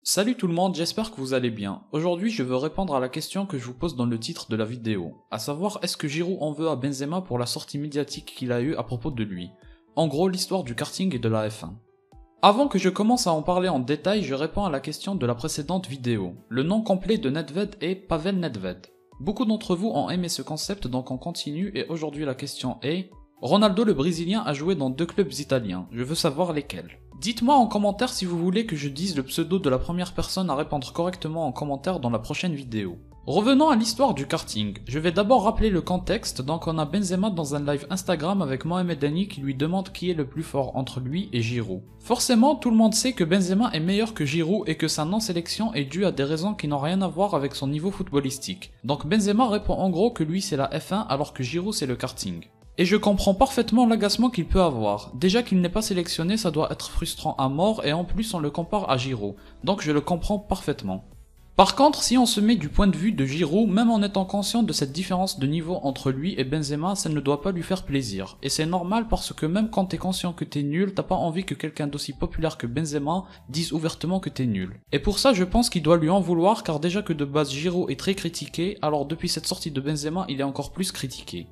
Salut tout le monde, j'espère que vous allez bien. Aujourd'hui, je veux répondre à la question que je vous pose dans le titre de la vidéo, à savoir est-ce que Giroud en veut à Benzema pour la sortie médiatique qu'il a eue à propos de lui. En gros, l'histoire du karting et de la F1. Avant que je commence à en parler en détail, je réponds à la question de la précédente vidéo. Le nom complet de Nedved est Pavel Nedved. Beaucoup d'entre vous ont aimé ce concept, donc on continue et aujourd'hui la question est... Ronaldo le Brésilien a joué dans 2 clubs italiens, je veux savoir lesquels. Dites-moi en commentaire si vous voulez que je dise le pseudo de la première personne à répondre correctement en commentaire dans la prochaine vidéo. Revenons à l'histoire du karting. Je vais d'abord rappeler le contexte, donc on a Benzema dans un live Instagram avec Mohamed Dani qui lui demande qui est le plus fort entre lui et Giroud. Forcément, tout le monde sait que Benzema est meilleur que Giroud et que sa non-sélection est due à des raisons qui n'ont rien à voir avec son niveau footballistique. Donc Benzema répond en gros que lui c'est la F1 alors que Giroud c'est le karting. Et je comprends parfaitement l'agacement qu'il peut avoir. Déjà qu'il n'est pas sélectionné, ça doit être frustrant à mort et en plus on le compare à Giroud. Donc je le comprends parfaitement. Par contre, si on se met du point de vue de Giroud, même en étant conscient de cette différence de niveau entre lui et Benzema, ça ne doit pas lui faire plaisir. Et c'est normal parce que même quand t'es conscient que t'es nul, t'as pas envie que quelqu'un d'aussi populaire que Benzema dise ouvertement que t'es nul. Et pour ça, je pense qu'il doit lui en vouloir car déjà que de base Giroud est très critiqué, alors depuis cette sortie de Benzema, il est encore plus critiqué.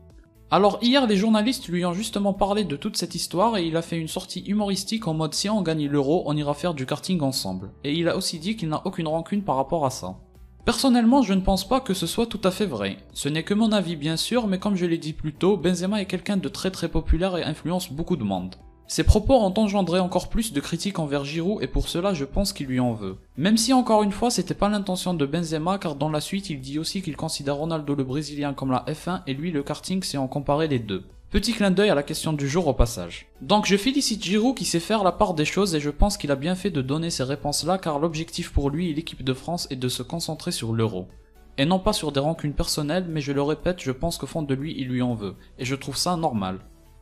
Alors hier les journalistes lui ont justement parlé de toute cette histoire et il a fait une sortie humoristique en mode si on gagne l'euro on ira faire du karting ensemble. Et il a aussi dit qu'il n'a aucune rancune par rapport à ça. Personnellement je ne pense pas que ce soit tout à fait vrai. Ce n'est que mon avis bien sûr mais comme je l'ai dit plus tôt, Benzema est quelqu'un de très populaire et influence beaucoup de monde. Ses propos ont engendré encore plus de critiques envers Giroud et pour cela je pense qu'il lui en veut. Même si encore une fois c'était pas l'intention de Benzema car dans la suite il dit aussi qu'il considère Ronaldo le Brésilien comme la F1 et lui le karting si on comparait les deux. Petit clin d'œil à la question du jour au passage. Donc je félicite Giroud qui sait faire la part des choses et je pense qu'il a bien fait de donner ces réponses là car l'objectif pour lui et l'équipe de France est de se concentrer sur l'euro. Et non pas sur des rancunes personnelles mais je le répète je pense qu'au fond de lui il lui en veut. Et je trouve ça normal.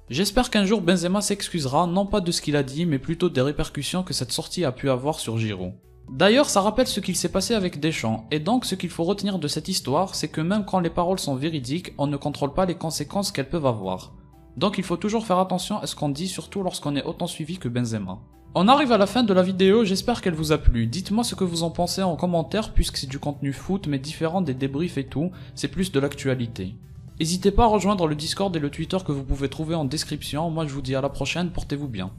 J'espère qu'un jour Benzema s'excusera, non pas de ce qu'il a dit, mais plutôt des répercussions que cette sortie a pu avoir sur Giroud. D'ailleurs, ça rappelle ce qu'il s'est passé avec Deschamps, et donc ce qu'il faut retenir de cette histoire, c'est que même quand les paroles sont véridiques, on ne contrôle pas les conséquences qu'elles peuvent avoir. Donc il faut toujours faire attention à ce qu'on dit, surtout lorsqu'on est autant suivi que Benzema. On arrive à la fin de la vidéo, j'espère qu'elle vous a plu. Dites-moi ce que vous en pensez en commentaire, puisque c'est du contenu foot, mais différent des débriefs et tout, c'est plus de l'actualité. N'hésitez pas à rejoindre le Discord et le Twitter que vous pouvez trouver en description, moi je vous dis à la prochaine, portez-vous bien.